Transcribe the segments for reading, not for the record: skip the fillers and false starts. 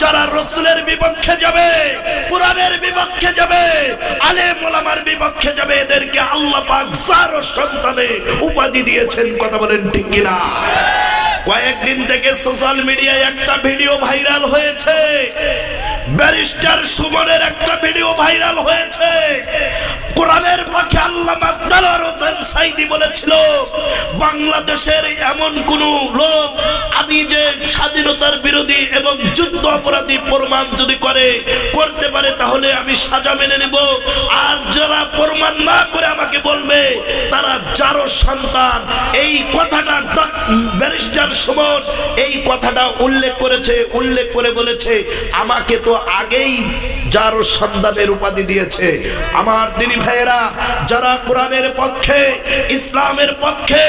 যারা রাসূলের বিপক্ষে যাবে, কোরআনের বিপক্ষে যাবে, আলেম ওলামার বিপক্ষে যাবে, এদেরকে আল্লাহ পাক জারো সন্তানে উপাধি দিয়েছেন। কথা বলেন ঠিক কিনা? কয়েকদিন থেকে সোশ্যাল মিডিয়ায় একটা ভিডিও ভাইরাল হয়েছে, ব্যারিস্টার সুমনের একটা ভিডিও ভাইরাল হয়েছে। কোরআনের পক্ষে আল্লামা দেলোয়ার হোসেন সাঈদী বলেছিল, বাংলাদেশের এমন কোন লোক আমি যে স্বাধীনতার বিরোধী এবং যুদ্ধ অপরাধী প্রমাণ যদি করতে পারে তাহলে আমি সাজা মেনে নেব, আর যারা প্রমাণ না করে আমাকে বলবে তারা জারো সন্তান। এই কথাটা ব্যারিস্টার সুমন এই কথাটা উল্লেখ করেছে, উল্লেখ করে বলেছে আমাকে তো আগেই জারো সন্তানের উপাধি দিয়েছে। আমার দিনী ভাইয়েরা, যারা কোরআনের পক্ষে, ইসলামের পক্ষে,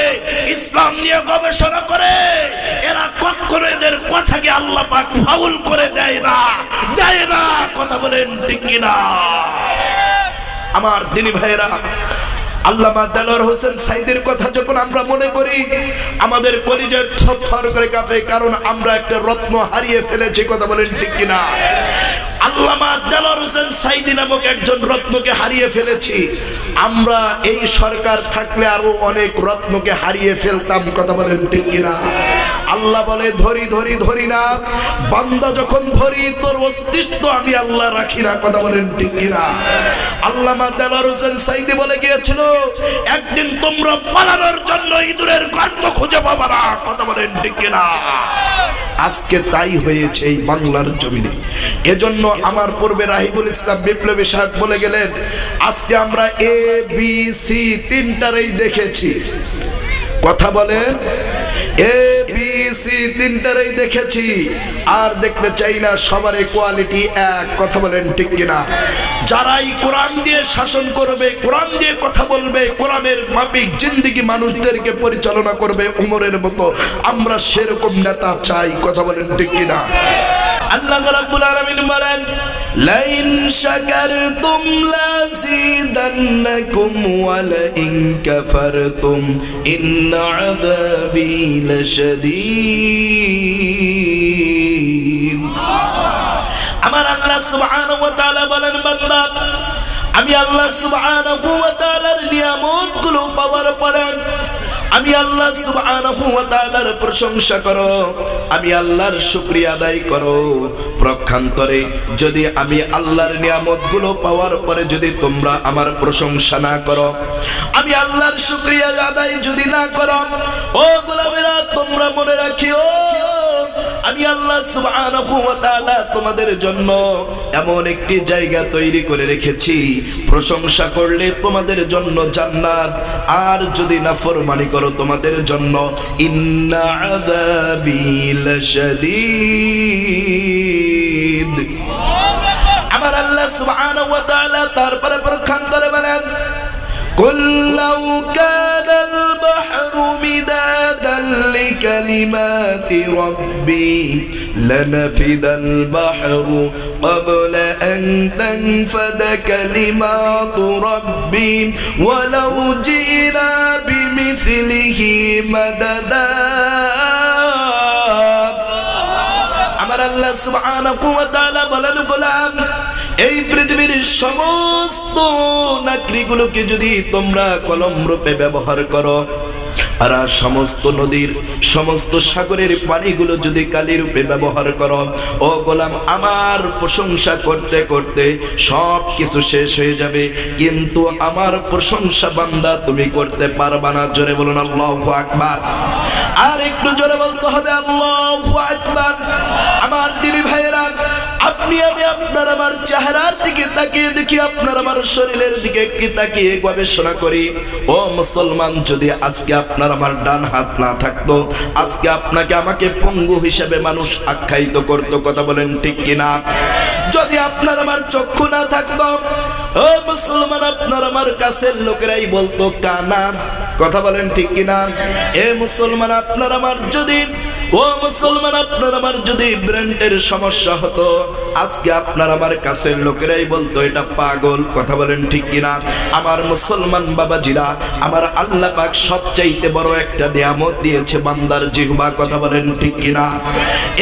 ইসলাম নিয়ে গবেষণা করে, এরা কখনো এদের কথাকে আল্লাহ পাক ফাউল করে দেয় না, দেয় না। কথা বলেন ঠিক কিনা? আমার দিনী ভাইয়েরা, আল্লামা দেলোয়ার হোসেন সাঈদীর কথা যখন আমরা মনে করি আমাদের কলিজা থরথর করে কাঁপে, কারণ আমরা একটা রত্ন হারিয়ে ফেলেছি। কথা বলেন ঠিক কিনা? আল্লামা দেলোয়ার হোসেন সাঈদী নামক একজন রত্নকে হারিয়ে ফেলেছি। আমরা এই সরকার থাকলে আরো অনেক রত্নকে হারিয়ে ফেলতাম। কথা বলেন ঠিক কিনা? আল্লাহ বলে ধরি ধরি ধরি না, বান্দা যখন ধরি তোর অস্তিত্ব আমি আল্লাহ রাখি না। কথা বলেন ঠিক কিনা? আল্লামা দেলোয়ার হোসেন সাঈদী বলে গিয়েছিল, একদিন তোমরা পালানোর জন্য ইঁদুরের গর্ত খুঁজে পাবে না। কথা বলেন ঠিক কিনা? আজকে তাই হয়েছে এই বাংলার জমিনে। এজন্য আমার পূর্বে রাহিবুল ইসলাম বিপ্লবী সাহেব বলে গেলেন, আজকে আমরা এ বি সি তিনটারই দেখেছি। কথা বলে এ বি সি তিনটারই দেখেছি, আর দেখতে চাই না সবার কোয়ালিটি এক। কথা বলেন ঠিক কিনা? যারাই কোরআন দিয়ে শাসন করবে, কোরআন দিয়ে কথা বলবে, কোরআনের মাফিক জিন্দেগি মানুষদেরকে পরিচালনা করবে উমরের মতো, আমরা সেরকম নেতা চাই। কথা বলেন ঠিক কিনা? আল্লাহ রাব্বুল আলামিন বলেন, লাইন শাকারতুম লাযিদান্নাকুম ওয়া লাইন কাফারতুম ইন্না আযাবি লাশাদীদ। আমার আল্লাহ সুবহানাহু ওয়া তাআলা বলেন, বান্দা আমি আল্লাহ সুবহানাহু ওয়া তাআলার নিয়ামতগুলো পাওয়ার পরে আমি আল্লাহ সুবহানাহু ওয়া তাআলার প্রশংসা করো, আমি আল্লাহর শুকরিয়া আদায় করো। প্রক্ষান্তরে যদি আমি আল্লাহর নিয়ামতগুলো পাওয়ার পরে যদি তোমরা আমার প্রশংসা না করো, আমি আল্লাহর শুকরিয়া আদায় যদি না করো, ও গোলামেরা তোমরা মনে রাখিও আমি আল্লাহ সুবহানাহু ওয়া তাআলা তোমাদের জন্য এমন একটি জায়গা তৈরি করে রেখেছি, প্রশংসা করলে তোমাদের জন্য জান্নাত, আর যদি নাফরমানি করো তোমাদের জন্য ইন্না আযাবি লাশাদীদ। আমার আল্লাহ সুবহানাহু ওয়া তাআলা তারপরে প্রক্ষান্তরে বলেন, কুল লাউ কানাল বাহরু মিদাদান লিকালিমাতি রাব্বি লানাফিদাল বাহরু ক্বাবলা আন তানফাদা কালিমাতু রাব্বি ওয়ালাউ জিনা বিমিসলিহি মাদাদা। আমার আল্লাহ সুবহানাহু ওয়া তাআলা বলেন, গোলাম এই পৃথিবীর সমস্ত নাকড়িগুলোকে যদি তোমরা কলম রূপে ব্যবহার করো, আর সমস্ত নদীর সমস্ত সাগরের পানিগুলো যদি কালি রূপে ব্যবহার করো, ও গোলাম আমার প্রশংসা করতে করতে সব কিছু শেষ হয়ে যাবে, কিন্তু আমার প্রশংসা বান্দা তুমি করতে পারবা না। জোরে বলুন আল্লাহু আকবার। আর একটু জোরে বলতে হবে আল্লাহু আকবার। আমার দিনী ভাইয়েরা, আপনি আমি আপনার আমার চেহারার দিকে তাকিয়ে দেখি, আপনার আমার শরীরের দিকে একটু তাকিয়ে গবেষণা করি। ও মুসলমান, যদি আজকে আপনার আমার ডান হাত না থাকতো, আজকে আপনাকে আমাকে পঙ্গু হিসেবে মানুষ আখ্যায়িত করতো। কথা বলেন ঠিক কিনা? যদি আপনার আমার চক্ষু না থাকতো, ও মুসলমান, আপনার আমার কাছের লোকেরাই বলতো কানা। কথা বলেন ঠিক কিনা? এ মুসলমান, আপনার আমার যদি ও মুসলমান আপনার আমার যদি ব্রেনের সমস্যা হতো, আজকে আপনার আমার কাছের লোকেরাই বলতো এটা পাগল। কথা বলেন ঠিক কিনা? আমার মুসলমান বাবাজিরা, আমার আল্লাহ পাক সবচাইতে বড় একটা নিয়ামত দিয়েছে বান্দার জিহ্বা। কথা বলেন ঠিক কিনা?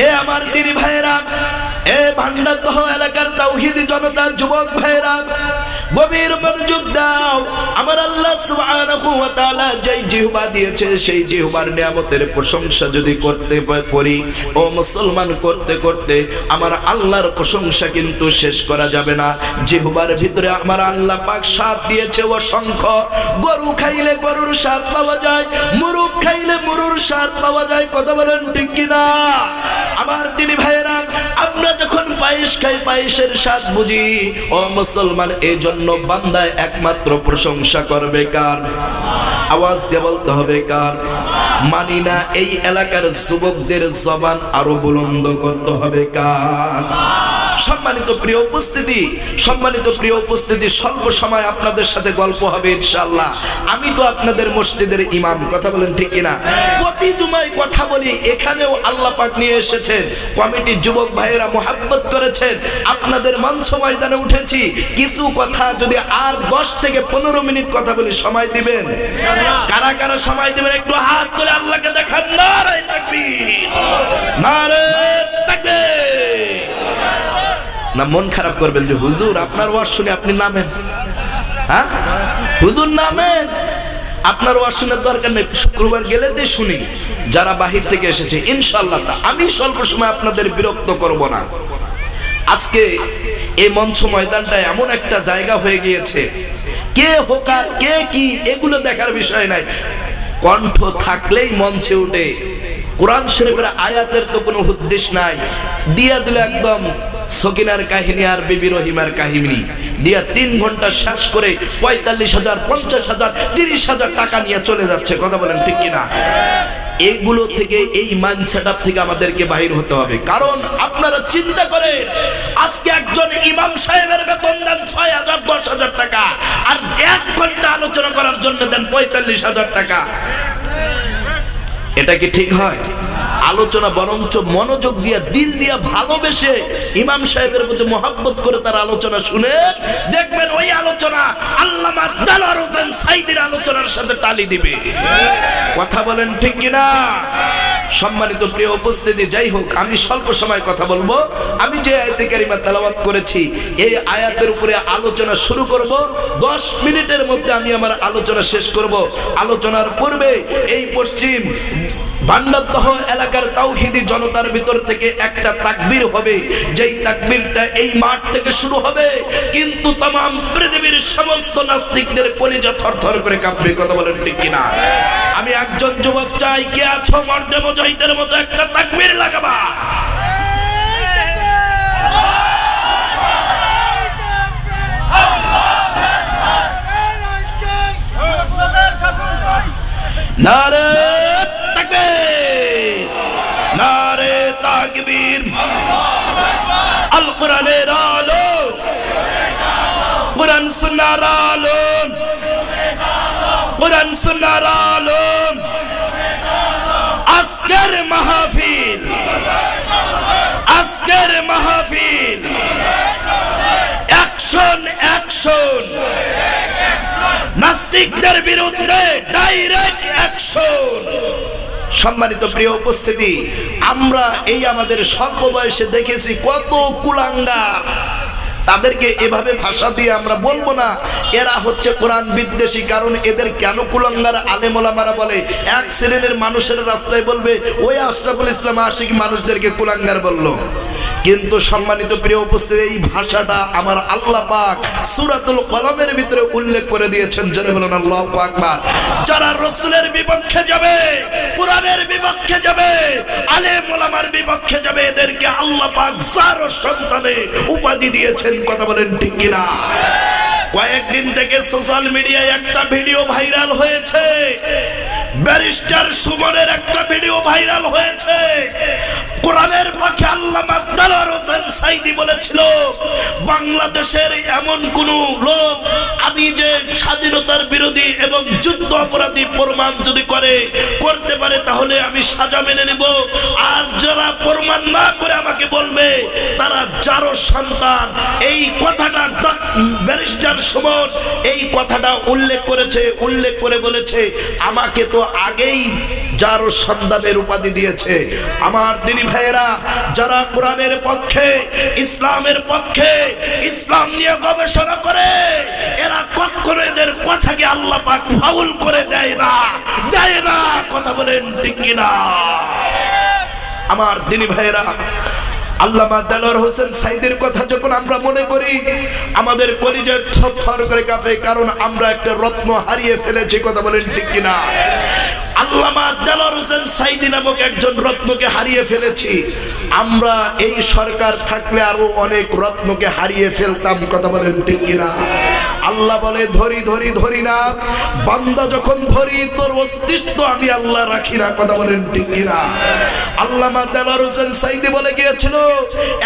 এ আমার দিনী ভাইয়েরা, এ ভান্ডারদহ এলাকার তাওহীদি জনতার যুবক ভাইরা গভীর মনোযোগ দাও। আমার আল্লাহ সুবহানাহু ওয়া তাআলা যেই জিহ্বা দিয়েছে সেই জিহ্বার নিয়ামতের প্রশংসা যদি করতে পারি ও মুসলমান, করতে করতে আমার আল্লাহর প্রশংসা কিন্তু শেষ করা যাবে না। জিহ্বার ভিতরে আমার আল্লাহ পাক স্বাদ দিয়েছে অসংখ্য। গরু খাইলে গরুর স্বাদ পাওয়া যায়, মুরগ খাইলে মুরুর স্বাদ পাওয়া যায়। কথা বলেন ঠিক কিনা? আমার দিনী ভাইয়েরা, আমরা যখন পায়েস খাই পায়েসের স্বাদ বুঝি। ও মুসলমান, এই জন্য বান্দায় একমাত্র প্রশংসা করবে কার? আওয়াজ দিয়ে বলতে হবে কার? মানি না এই এলাকার যুবকদের জবান আরো বুলন্দ করতে হবে কার? সম্মানিত প্রিয় উপস্থিতি, সম্মানিত প্রিয় উপস্থিতি, স্বল্প সময় আপনাদের সাথে গল্প হবে ইনশাআল্লাহ। আমি তো আপনাদের মসজিদের ইমাম, কথা বলেন ঠিক কিনা? প্রতি জুমায় কথা বলি, এখানেও আল্লাহ পাক নিয়ে এসেছেন, কমিটির যুবক ভাইয়েরা মোহাব্বত করেছেন, আপনাদের মঞ্চ ময়দানে উঠেছি। কিছু কথা যদি আর 10 থেকে 15 মিনিট কথা বলি, সময় দিবেন? কারা কারা সময় দিবেন একটু হাত তুলে আল্লাহকে দেখান। নারে তাকবীর, নারে তাকবীর। না মন খারাপ করবেন যে হুজুর আপনার ওয়াজ শুনে আপনি নামেন? হ্যাঁ হুজুর নামেন, আপনার ওয়াজ শোনার দরকার নেই, শুক্রবার গেলে দিয়ে শুনি যারা বাহির থেকে এসেছে ইনশাআল্লাহ। আমি স্বল্প সময় আপনাদের বিরক্ত করব না। আজকে এই মঞ্চ ময়দানটা এমন একটা জায়গা হয়ে গিয়েছে, কে হোকার কে কি এগুলো দেখার বিষয় নাই। কণ্ঠ থাকলেই মঞ্চে উঠে কোরআন শরীফের আয়াতের তো কোনো উদ্দেশ্য নাই, দিয়া দিল একদম সকিনার কাহিনী আর বিবি রহিমার কাহিনী দিয়া 3 ঘন্টা শেষ করে 45,000, 50,000, 30,000 টাকা নিয়ে চলে যাচ্ছে। কথা বলেন ঠিক কিনা? এইগুলো থেকে, এই মাইন্ড সেটআপ থেকে আমাদেরকে বাহির হতে হবে। কারণ আপনারা চিন্তা করেন, আজকে একজন ইমাম সাহেবের বেতন দেন 6,000, 10,000 টাকা, আর 1 ঘন্টা আলোচনা করার জন্য দেন 45,000 টাকা। এটা কি ঠিক হয়? আলোচনা বরঞ্চ মনোযোগ দিয়ে, দিল দিয়ে, ভালোবেসে ইমাম সাহেবের প্রতি মহব্বত করে তার আলোচনা শুনে দেখবেন ওই আলোচনা আল্লামা দেলোয়ার হোসেন সাঈদীর আলোচনার সাথে টালি দিবে। কথা বলেন ঠিক কিনা? সম্মানিত প্রিয় উপস্থিতি, যাই হোক আমি স্বল্প সময় কথা বলবো। আমি যে আয়াতে কারিমা তেলাওয়াত করেছি এই আয়াতের উপরে আলোচনা শুরু করব। 10 মিনিটের মধ্যে আমি আমার আলোচনা শেষ করব। আলোচনার পূর্বে এই পশ্চিম ভান্ডারদহ এলাকার তাওহীদি জনতার ভিতর থেকে একটা তাকবীর হবে, যেই তাকবীরটা এই মাঠ থেকে শুরু হবে, কিন্তু तमाम পৃথিবীর সমস্ত নাস্তিকদের কলিজা থরথর করে কাঁপবে। কথা বলেন ঠিক কিনা? আমি একজন যুবক চাই, কে আছো মর্দে মুজাহিদের মতো একটা তাকবীর লাগাবা। নারে তাকবীর, নারে তাকবীর। আল কোরআনের আলো, কোরআন সুন্নাহর আলো, কোরআন সুন্নাহর আলো। আজকের মাহফিল, আজকের মাহফিল অ্যাকশন, অ্যাকশন। নাস্তিকদের বিরুদ্ধে ডাইরেক্ট অ্যাকশন। সম্মানিত প্রিয় উপস্থিতি, আমরা এই আমাদের স্বল্প বয়সে দেখেছি কত কুলাঙ্গার। তাদেরকে এভাবে ভাষা দিয়ে আমরা বলবো না এরা হচ্ছে কোরআন বিদ্বেষী, কারণ এদের কেন কুলাঙ্গার আলেম ওলামারা বলে, এক শ্রেণীর মানুষের রাস্তায় বলবে ওই আশরাফুল ইসলাম আশিকি মানুষদেরকে কুলাঙ্গার বললো। কিন্তু সম্মানিত প্রিয় উপস্থিতি, এই ভাষাটা আমার আল্লাহ পাক সূরাতুল কলমের ভিতরে উল্লেখ করে দিয়েছেন। জোরে বলুন আল্লাহু আকবার। যারা রাসূলের বিপক্ষে যাবে, কোরআনের বিপক্ষে যাবে, আলেম ওলামার বিপক্ষে যাবে, এদেরকে আল্লাহ পাক জারো সন্তানে উপাধি দিয়েছেন। কথা বলেন ঠিক কিনা? কয়েকদিন থেকে সোশ্যাল মিডিয়ায় একটা ভিডিও ভাইরাল হয়েছে, ব্যারিস্টার সুমনের একটা ভিডিও ভাইরাল হয়েছে। কোরআনের পক্ষে আল্লামা দেলোয়ার হোসেন সাঈদী বলেছিল, বাংলাদেশের এমন কোন লোক আমি যে স্বাধীনতার বিরোধী এবং যুদ্ধ অপরাধী প্রমাণ যদি করতে পারে তাহলে আমি সাজা মেনে নেব। আর যারা প্রমাণ না করে আমাকে বলবে তারা যারও সন্তান, এই কথাটা ব্যারিস্টার সুমন এই কথাটা উল্লেখ করে বলেছে আমাকে তো আগেই যারও সন্তানের উপাধি দিয়েছে। আমার দিনী ভাইয়েরা, যারা কোরআনের পক্ষে, ইসলামের পক্ষে, ইসলাম নিয়ে গবেষণা করে, এরা কখনো এদের কথাকে আল্লাহ পাক ফাউল করে দেয় না। কথা বলেন ঠিক কিনা? আমার দিনী ভাইয়েরা, আল্লামা দেলোয়ার হোসেন সাঈদীর কথা যখন আমরা মনে করি আমাদের কলিজা থরথর করে কাঁপে, কারণ আমরা একটা রত্ন হারিয়ে ফেলেছি। কথা বলেন ঠিক কিনা? আল্লামা দেলোয়ার হোসেন সাঈদী নামক একজন রত্নকে হারিয়ে ফেলেছি। আমরা এই সরকার থাকলে আরো অনেক রত্নকে হারিয়ে ফেলতাম। কথা বলেন ঠিক কিনা? আল্লাহ বলে ধরি না, বান্দা যখন ধরি তোর অস্তিত্ব আমি আল্লাহ রাখি না। কথা বলেন ঠিক কিনা? আল্লামা দেলোয়ার হোসেন সাঈদী বলে গিয়েছিল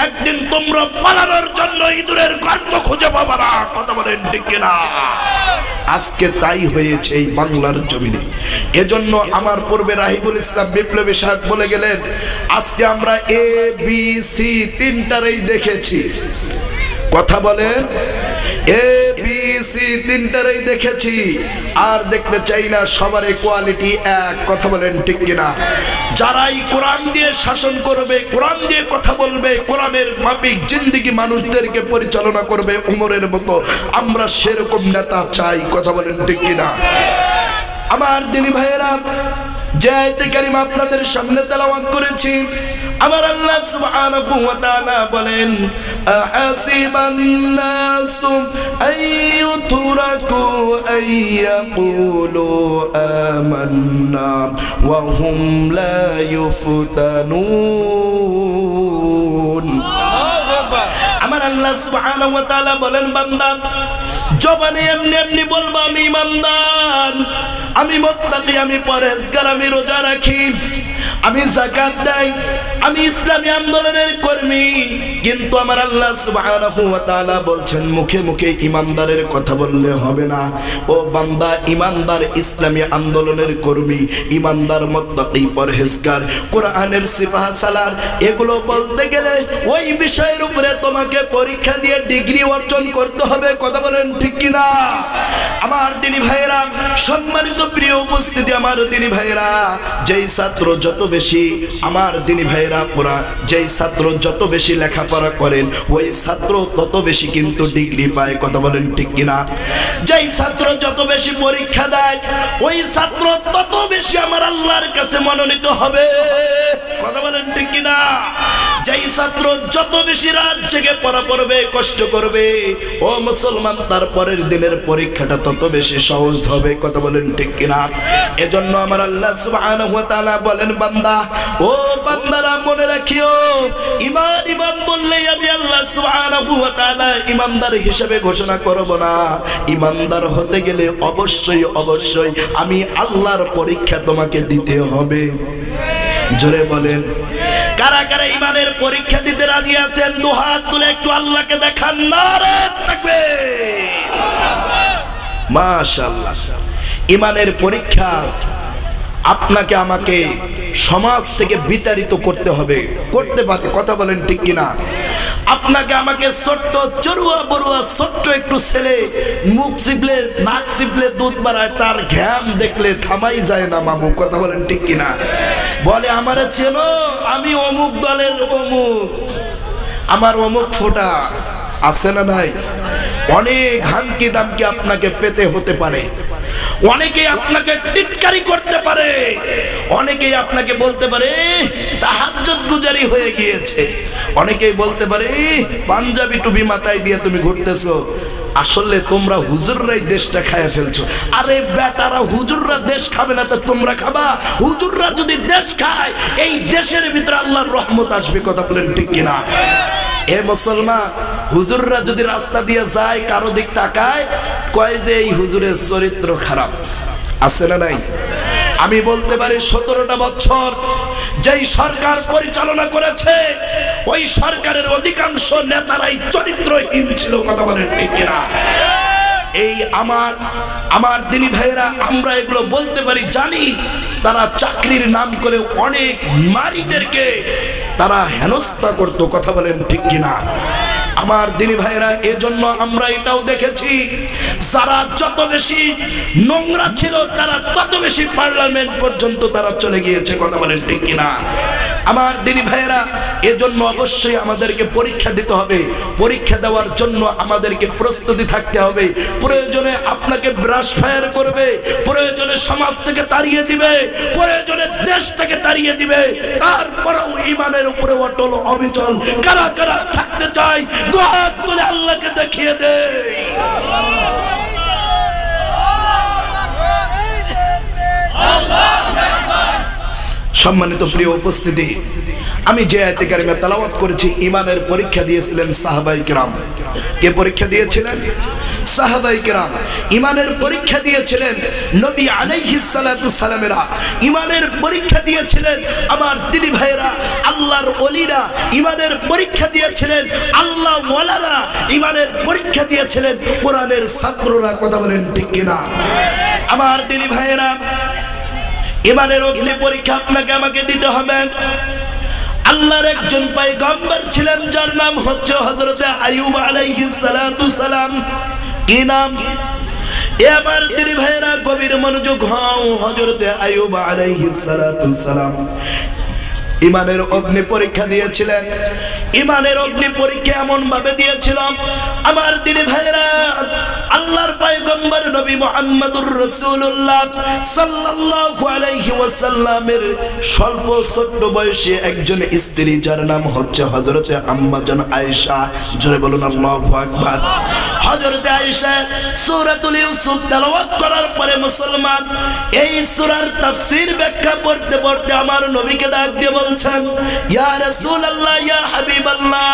একদিন তোমরা পালানোর জন্য ইঁদুরের গর্ত খুঁজে পাবা না। কথা বলেন ঠিক কিনা? আজকে তাই হয়েছে এই বাংলার জমিনে। এজন্য আমার পূর্বে রাহিবুল ইসলাম বিপ্লবী সাহেব বলে গেলেন আজকে আমরা ABC তিনটারেই দেখেছি। কথা বলে ABC তিনটারেই দেখেছি, আর দেখতে চাই না সবার কোয়ালিটি এক। কথা বলেন ঠিক কিনা? যারাই কোরআন দিয়ে শাসন করবে, কোরআন দিয়ে কথা বলবে, কোরআনের মাফিক জিন্দেগি মানুষদেরকে পরিচালনা করবে উমরের মতো, আমরা সেরকম নেতা চাই। কথা বলেন ঠিক কিনা? আমার দিনী ভাইয়েরা, যে আয়াতে কারিমা আপনাদের সামনে তেলাওয়াত করেছি, আমার আল্লাহ সুবহানাহু ওয়া তাআলা বলেন আহাসিবান নাসু আইয়ুতরাকু আইয়াকুলু আমান্না ওয়া হুম লা ইউফতানুন। আমার আল্লাহ সুবহানাহু ওয়া তাআলা বলেন বান্দা জবানে এমনি বলবা আমি ইমানদার, আমি মুত্তাকি, আমি পরহেজগার, আমি রোজা রাখি, আমি যাকাত দেই, আমি ইসলামী আন্দোলনের কর্মী, কিন্তু আমার আল্লাহ সুবহানাহু ওয়া তাআলা বলছেন মুখে মুখে ইমানদারের কথা বললে হবে না। ও বান্দা, ইমানদার ইসলামী আন্দোলনের কর্মী, ইমানদার মুত্তাকি, পরহেজগার, কোরআনের সিফাহ সালার এগুলো বলতে গেলে ওই বিষয়ের উপরে তোমাকে পরীক্ষা দিয়ে ডিগ্রি অর্জন করতে হবে। কথা বলেন ঠিক কিনা? আমার দিনী ভাইয়েরা, সম্মানিত প্রিয় উপস্থিতি, আমার দিনী ভাইয়েরা, যেই ছাত্র যত বেশি, আমার দিনী ভাইয়েরা, ওরা যেই ছাত্র যত বেশি লেখাপড়া করেন ওই ছাত্র তত বেশি কিন্তু ডিগ্রি পায়। কথা বলেন ঠিক কিনা? যেই ছাত্র যত বেশি পরীক্ষা দেয় ওই ছাত্র তত বেশি আমার আল্লাহর কাছে মনোনীত হবে। কথা বলেন ঠিক কিনা? যেই ছাত্র যত বেশি রাত জেগে পড়া পড়বে, কষ্ট করবে, ও মুসলমান, তার পরের দিনের পরীক্ষাটা তত বেশি সহজ হবে। কথা বলেন ঠিক কিনা? এজন্য আমার আল্লাহ সুবহানাহু ওয়া তাআলা বলেন বান্দা, ও বান্দারা মনে রাখিও, ঈমান বললেই আমি আল্লাহ সুবহানাহু ওয়া তাআলা ঈমানদার হিসেবে ঘোষণা করব না। ঈমানদার হতে গেলে অবশ্যই আমি আল্লাহর পরীক্ষা তোমাকে দিতে হবে। জোরে বলেন, কারা কারা ঈমানের পরীক্ষা দিতে রাজি আছেন? দুহাত তুলে একটু আল্লাহকে দেখান। নারে তাকবীর! মাশাআল্লাহ। ঈমানের পরীক্ষা আপনাকে আমাকে সমাজ থেকে বিতাড়িত করতে হবে, করতে পারে। কথা বলেন ঠিক কিনা? আপনাকে আমাকে ছোট্ট চড়ুয়া বড়ুয়া ছোট্ট একটু ছেলে মুখ চিপলে নাক চিপলে দুধ বাড়ায়, তার ঘ্যাম দেখলে থামাই যায় না মামু। কথা বলেন ঠিক কিনা? বলে আমারে চেনো, আমি অমুক দলের অমুক, আমার অমুক ফোঁটা আছে না নাই? অনেক হামকি দামকি আপনাকে পেতে হতে পারে, অনেকেই আপনাকে টিটকারি করতে পারে, অনেকেই আপনাকে বলতে পারে তাহাজ্জুদ গুজারি হয়ে গিয়েছে, অনেকেই বলতে পারে পাঞ্জাবি টুপি মাথায় দিয়ে তুমি ঘুরতেছো, আসলে তোমরা হুজুররাই দেশটা খায় ফেলছো। আরে বেটারা, হুজুররা দেশ খাবে না তা তোমরা খাবা? হুজুররা যদি দেশ খায় এই দেশের ভিতরে আল্লাহর রহমত আসবে। কথা বলেন ঠিক কিনা? এ মুসলমান, হুজুররা যদি রাস্তা দিয়ে যায় কারো দিক তাকায়, কয় যে এই হুজুরের চরিত্র খারাপ, আছে না নাই? আমি বলতে পারি 17টা বছর যেই সরকার পরিচালনা করেছে ওই সরকারের অধিকাংশ নেতারাই চরিত্রহীন ছিল। কথা বলেন ঠিক কিনা? এই আমার দিনী ভাইয়েরা, আমরা এগুলো বলতে পারি, জানি তারা চাকরির নাম করে অনেক নারীদেরকে তারা হেনস্থা করতো। কথা বলেন ঠিক কিনা? আমার দিনী ভাইয়েরা, এজন্য আমরা এটাও দেখেছি, যারা যত বেশি নোংরা ছিল তারা তত বেশি পার্লামেন্ট পর্যন্ত তারা চলে গিয়েছে। কথা বলেন ঠিক কিনা? আমার দিনী ভাইয়েরা, এজন্য অবশ্যই আমাদেরকে পরীক্ষা দিতে হবে। পরীক্ষা দেওয়ার জন্য আমাদেরকে প্রস্তুতি থাকতে হবে। প্রয়োজনে আপনাকে ব্রাশ ফায়ার করবে, প্রয়োজনে সমাজ থেকে তাড়িয়ে দিবে, প্রয়োজনে দেশ থেকে তাড়িয়ে দিবে, তারপরেও ইমানের উপরে অটল অবিচল কারা কারা থাকতে চায় দুহাত তুলে আল্লাহকে দেখিয়ে দেয়। সম্মানিত প্রিয় উপস্থিতি, আমি যে আয়াতে কারিমা তেলাওয়াত করেছি, ইমানের পরীক্ষা দিয়েছিলেন সাহাবায়ে কেরাম। কে পরীক্ষা দিয়েছিলেন? সাহাবায়ে কেরাম ইমানের পরীক্ষা দিয়েছিলেন। নবী আলাইহিস সালাতু সালামেরা ইমানের পরীক্ষা দিয়েছিলেন। আমার দিনী ভাইয়েরা, আল্লাহর ওলিরা ইমানের পরীক্ষা দিয়েছিলেন। আল্লাহ ওয়ালারা ইমানের পরীক্ষা দিয়েছিলেন। কোরআনের ছাত্ররা, কথা বলেন ঠিক কিনা? আমার দিনী ভাইয়েরা, ইমানের অগ্নি পরীক্ষা আপনাকে আমাকে দিতে হবে। আল্লাহর একজন পয়গম্বর ছিলেন, যার নাম হচ্ছে হযরত আইয়ুব আলাইহিস সালাতু সালাম। কি নাম? এ আমার দিনী ভাইয়েরা, গভীর মনোযোগ হও। হযরত আইয়ুব আলাইহিস সালাতু সালাম ইমানের অগ্নি পরীক্ষা দিয়েছিলেন। ইমানের অগ্নি পরীক্ষা এমন ভাবে দিয়েছিলাম, আমার দিনী ভাইরা, আল্লাহর পয়গম্বর নবী মুহাম্মদুর রাসূলুল্লাহ সাল্লাল্লাহু আলাইহি ওয়াসাল্লামের স্বল্প ছোট্ট বয়সী একজন স্ত্রী, যার নাম হচ্ছে হযরতে আম্মা জান আয়েশা। জোরে বলুন আল্লাহু আকবার। হযরতে আয়েশা সূরাতুল ইউসুফ তেলাওয়াত করার পরে মুসলমান এই সূরার তাফসীর ব্যাখ্যা পড়তে পড়তে আমার নবীকে ডাক দিয়ে বলছেন, ইয়া রাসূলুল্লাহ, ইয়া হাবিবাল্লাহ,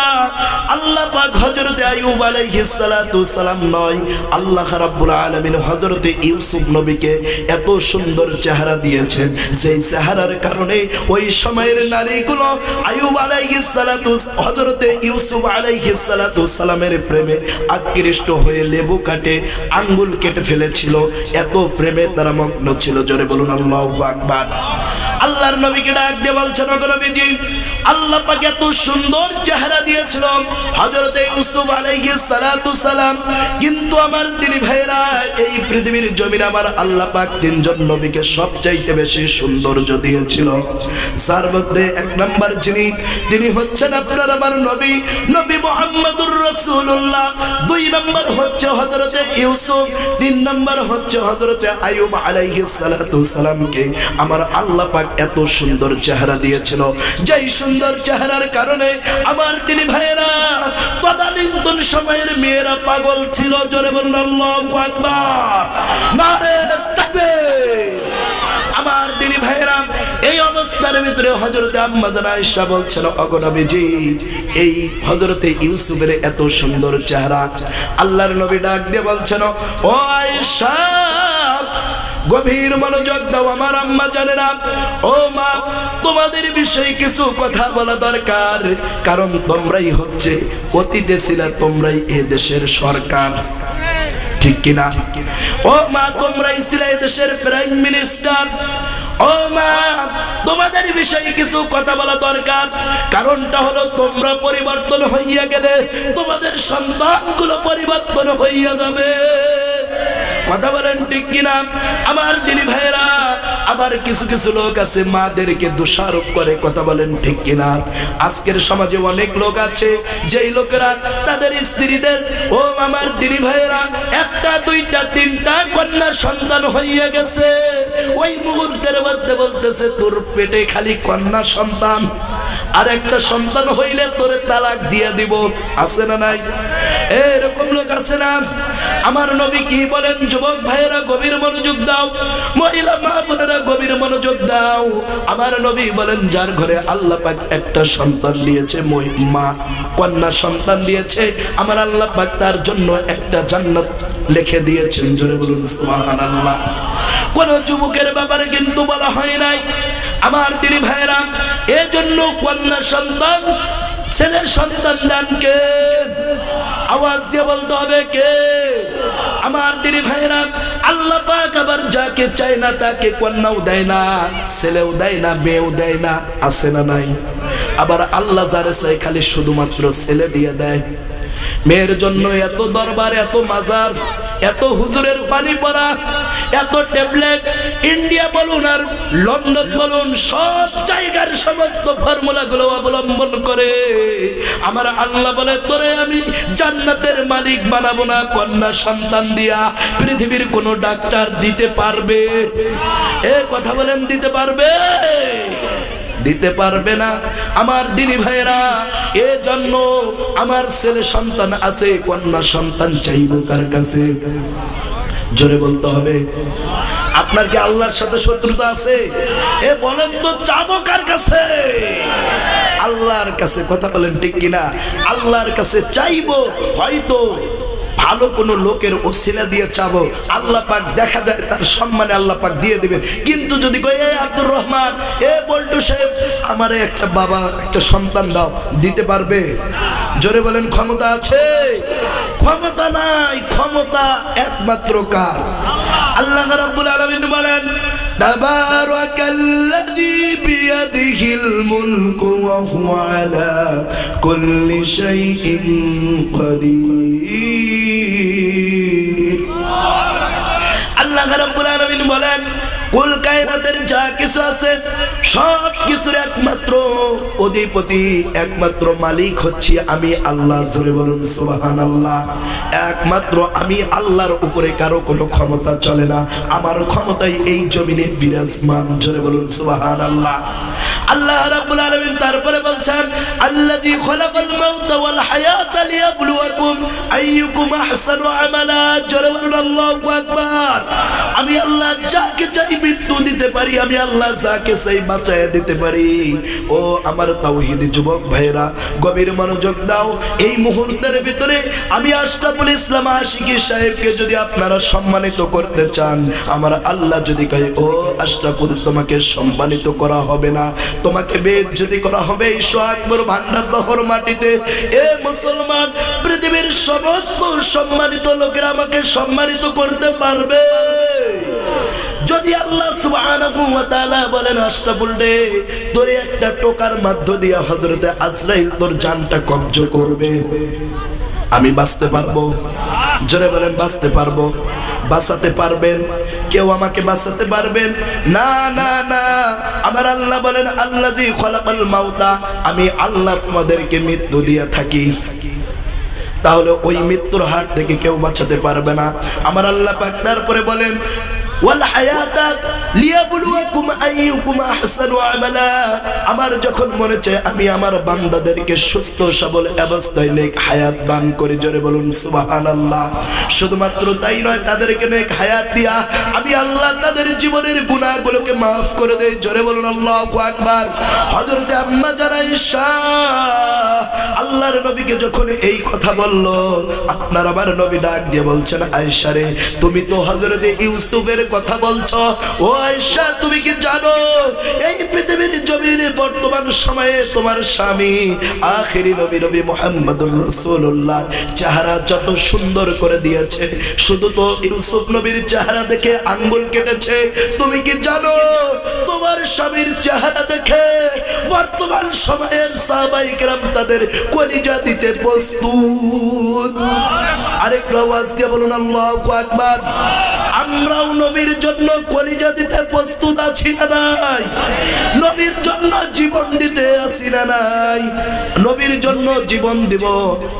আল্লাহ পাক হযরত আইয়ুব আলাইহিস সালাতু সালাম নয়, আল্লাহ রাব্বুল আলামিন হযরত ইউসুফ নবীকে এত সুন্দর চেহারা দিয়েছেন, সেই চেহারার কারণে ওই সময়ের নারীগুলো আইয়ুব আলাইহিস সালাতু হযরত ইউসুফ আলাইহিস সালাতু সালামের প্রেমে আকৃষ্ট হয়ে লেবু কাটে আঙ্গুল কেটে ফেলেছিল। এত প্রেমে তারা মগ্ন ছিল। জোরে বলুন আল্লাহু আকবার। আল্লাহর নবীকে ডাক দিয়ে বলছেন, ওগো নবীজি, আল্লাহ পাক এত সুন্দর চেহারা দিয়েছিল হযরত ইউসুফ আলাইহিস সালাতু সালাম, কিন্তু আমার দিনী ভাইরা, এই পৃথিবীর জমিনে আমার আল্লাহ পাক তিনজন নবীকে সবচাইতে বেশি সৌন্দর্য দিয়েছিল। যার মধ্যে এক নাম্বার তিনি হচ্ছেন আপনার আমার নবী মুহাম্মদুর রাসূলুল্লাহ। দুই নাম্বার হচ্ছে হযরত ইউসুফ। তিন নাম্বার হচ্ছে হযরত আইয়ুব আলাইহিস সালাতু সালামকে আমার আল্লাহ পাক এত সুন্দর চেহারা দিয়েছিল, যেই সুন্দর চেহারার কারণে আমার দিনী ভাইয়েরা, তদানীন্তন সময়ের মেয়েরা পাগল ছিল। জোরে বলুন আল্লাহু আকবার, নারে তাকবীর। আমার দিনী ভাইয়েরা, এই অবস্থার ভিতরে হযরত আম্মা জান আয়েশা বলছেন, ওগো নবীজি, এই হযরত ইউসুফের এত সুন্দর চেহারা। আল্লাহর নবী ডাক দিয়ে বলছেন, ও আয়েশা, গভীর মনোযোগ দাও আমার আম্মা জানেরা। ও মা, তোমাদের বিষয়ে কিছু কথা বলা দরকার, কারণ তোমরাই হচ্ছে অতীতে ছিলা, তোমরাই এ দেশের সরকার, ঠিক কিনা? ও মা, তোমরাই ছিলে এ দেশের প্রাইম মিনিস্টার। ও মা, তোমাদের বিষয়ে কিছু কথা বলা দরকার, কারণটা হলো তোমরা পরিবর্তন হইয়া গেলে তোমাদের সন্তানগুলো পরিবর্তন হইয়া যাবে। কথা বলেন ঠিক কিনা? আমার দিনী ভাইরা, আবার কিছু কিছু লোক আছে মাদেরকে দোষারোপ করে। কথা বলেন ঠিক কিনা? আজকের সমাজে অনেক লোক আছে যেই লোকেরা তাদের স্ত্রীদের, ও আমার দিনী ভাইরা, একটা দুইটা তিনটা কন্যা সন্তান হইয়া গেছে, ওই মুহূর্তের মধ্যে বলতেছে, তোর পেটে খালি কন্যা সন্তান, আর একটা সন্তান হইলে তোরে তালাক দিয়ে দিব। আছে না নাই? এরকম লোক আছে না? আমার নবী কি বলেন? যুবক ভাইয়েরা গভীর মনোযোগ দাও, মহিলা মা বোনেরা গভীর মনোযোগ দাও। আমার নবী বলেন, যার ঘরে আল্লাহ পাক একটা সন্তান দিয়েছে, মা কন্যা সন্তান দিয়েছে, আমার আল্লাহ পাক তার জন্য একটা জান্নাত লিখে দিয়েছেন। জোরে বলুন সুবহানাল্লাহ। কোন যুবকের ব্যাপারে কিন্তু বলা হয় নাই। আমার দিনী ভাইয়েরা, এজন্য কন্যা সন্তান, ছেলের সন্তান দান কে? আওয়াজ দিয়ে বলতে হবে কে? আমার দিদি ভাইরা, আল্লাহ পাক আবার যাকে চায় না তাকে কন্যাও দেয় না, ছেলেও দেয় না, মেয়েও দেয় না, আছে না নাই? আবার আল্লাহ যারে চায় খালি শুধুমাত্র ছেলে দিয়ে দেয়। মেয়ের জন্য এত দরবার, এত মাজার, এত হুজুরের বাণী পড়া, এত ট্যাবলেট, ইন্ডিয়া বলুন আর লন্ডন বলুন, সব জায়গার সমস্ত ফর্মুলাগুলো অবলম্বন করে আমার আল্লাহ বলে, তোরে আমি জান্নাতের মালিক বানাবো না কন্যা সন্তান দিয়া। পৃথিবীর কোন ডাক্তার দিতে পারবে? এ কথা বলেন, দিতে পারবে? দিতে পারবে না। আমার দিনী ভাইরা, এজন্য আমার ছেলে সন্তান আছে, কন্যা সন্তান চাইবো কার কাছে? জোরে বলতে হবে। আপনার কি আল্লাহর সাথে শত্রুতা আছে? এ বলেন তো, চাবো কার কাছে? আল্লাহর কাছে। কথা বলেন ঠিক কিনা? আল্লাহর কাছে চাইবো। হয়তো ভালো কোন লোকের ওসিলা দিয়ে চাবো, আল্লাহ পাক দেখা যায় তার সম্মানে আল্লাহ পাক দিয়ে দিবেন। কিন্তু যদি কই, এ আব্দুর রহমান, এ বল্টু সাহেব, আমারে একটা বাবা, একটা সন্তান দাও, দিতে পারবে? জোরে বলেন, ক্ষমতা আছে? ক্ষমতা নাই। ক্ষমতা একমাত্র কার? আল্লাহ রাব্বুল আলামিন বলেন, তাবারাকাল্লাযী বিয়াদিহিল মুলকু ওয়া হুয়া আলা কুল্লি শাইইন কাদির। আল্লাহ রাব্বুল আলামিন বলেন, কুল কায়নাতের যা কিছু আছে সব কিছুর একমাত্র অধিপতি, একমাত্র মালিক হচ্ছে আমি আল্লাহ। জোরে বলুন সুবহানাল্লাহ। একমাত্র আমি আল্লাহর উপরে কারো কোনো ক্ষমতা চলে না। আমার ক্ষমতাই এই জমিনে বিরাজমান। জোরে বলুন সুবহানাল্লাহ। আল্লাহ রাব্বুল আলামিন তারপরে বলছেন, আল্লাযী খালাকাল মাউতা ওয়াল হায়াতা লিয়াবলুয়াকুম আইয়ুকুম আহসানু আমালা। জোরে বলুন আল্লাহু আকবার। আমি আল্লাহ যাকে চাই মৃত্যু দিতে পারি, আমি আল্লাহ যাকে চাই বাঁচায় দিতে পারি। ও আমার তাওহীদি যুবক ভাইরা, গভীর মনোযোগ দাও। এই মুহূর্তের ভিতরে আমি আশরাফুল ইসলাম আশিকি সাহেবকে যদি আপনারা সম্মানিত করতে চান, আমার আল্লাহ যদি কয়, ও আশরাফুল, তোমাকে সম্মানিত করা হবে না, তোমাকে বেইজ্জতি করা হবে এই সোহাগপুর ভান্ডার দহর মাটিতে। এ মুসলমান, পৃথিবীর সমস্ত সম্মানিত লোকেরা আমাকে সম্মানিত করতে পারবে যদি আল্লাহ সুবহানাহু ওয়া তাআলা বলেন, আশরাফুল রে, তোরে একটা টোকার মধ্য দিয়া হযরতে আজরাইল তোর জানটা কবজ করবে। আমি বাঁচতে পারবো? জোরে বলেন, বাঁচতে পারবো? বাঁচাতে পারবেন? কেউ আমাকে বাঁচাতে পারবেন? না না না। আমার আল্লাহ বলেন, আল্লাযী খালাকাল মাউতা, আমি আল্লাহ তোমাদেরকে মৃত্যু দিয়ে থাকি। তাহলে ওই মৃত্যুর হাত থেকে কেউ বাঁচাতে পারবে না। আমার আল্লাহ পাক তারপরে বলেন, ওয়াল হায়াতা লিয়াবলুয়াকুম আইয়ুকুম আহসানু আমালা। আমার যখন মনে চায় আমি আমার বান্দাদেরকে সুস্থ সবল অবস্থায় নেক হায়াত দান করি। জোরে বলুন সুবহানাল্লাহ। শুধুমাত্র তাই নয়, তাদেরকে নেক হায়াত দিয়া আমি আল্লাহ তাদের জীবনের গুনাহগুলোকে মাফ করে দেই। জোরে বলুন আল্লাহু আকবার। হযরতে আম্মা জান আয়েশা আল্লাহর নবীকে যখন এই কথা বলল, আপনার আমার নবী ডাক দিয়ে বলছেন, আয়েশা রে, তুমি তো হযরতে ইউসুফের কথা বলছো। ও আয়েশা, তুমি কি জানো এই পৃথিবীর জমিনে বর্তমান সময়ে তোমার স্বামী আখেরি নবী নবী মুহাম্মদুর রাসূলুল্লাহ চেহারা যত সুন্দর করে দিয়েছে, শুধু তো ইউসুফ নবীর চেহারা দেখে আঙ্গুল কেটেছে। তুমি কি জানো তোমার স্বামীর চেহারা দেখে বর্তমান সময়ের সাহাবায়ে কেরাম তাদের কলিজা দিতে প্রস্তুত? আরেকটু আওয়াজ দিয়ে বলুন আল্লাহু আকবার। আমরাও নবীর জন্য কলিজা দিতে প্রস্তুত আছি না নাই? নবীর জন্য জীবন দিতে আছি না নাই? নবীর জন্য জীবন দিব,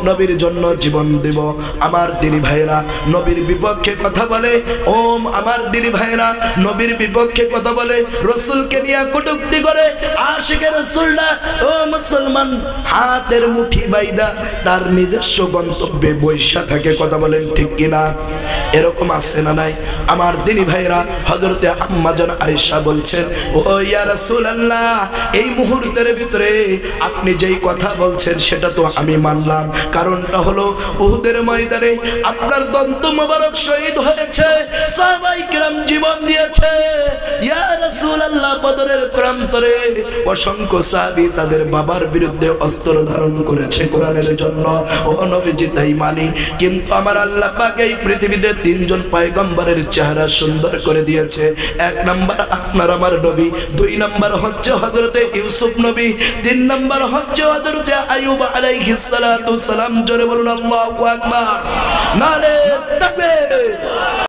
নবীর জন্য জীবন দিব। আমার দিনী ভাইরা নবীর বিপক্ষে কথা বলে, ওম আমার দিনী ভাইরা নবীর বিপক্ষে কথা বলে, রাসূলকে নিয়ে কটূক্তি করে, আশিকে রাসূল না। ও মুসলমান, হাতের মুঠি বাইদা তার নিজস্ব গন্তব্যে বৈশা থাকে। কথা বলেন ঠিক কিনা? এরকম আছে না নাই? আমার দিনী ভাইরা, হযরতে আম্মা জান আয়েশা বলছেন, ও ইয়া রাসূলুল্লাহ, এই মুহূর্তের ভিতরে আপনি যেই কথা বলছেন সেটা তো আমি মানলাম। কারণটা হলো উহুদের ময়দানে আপনার দন্ত মোবারক শহীদ হয়েছে, সাহাবায়ে কেরাম জীবন দিয়েছে। ইয়া রাসূলুল্লাহ, বদরের প্রান্তরে অসংখ্য সাহাবী তাদের বাবার বিরুদ্ধে অস্ত্র ধারণ করেছে কোরআনের জন্য। ও নবীজি, তাই মানি, কিন্তু কিন্তু আমার আল্লাহ পাক এই পৃথিবীতে তিনজন পয়গম্বরের চেহারা সুন্দর করে দিয়েছে। এক নাম্বার আপনার আমার নবী, দুই নাম্বার হচ্ছে হযরতে ইউসুফ নবী, তিন নাম্বার হচ্ছে হযরতে আইয়ুব আলাইহিস সালাতু সালাম। জোরে বলুন আল্লাহু আকবার, নারে তাকবীর।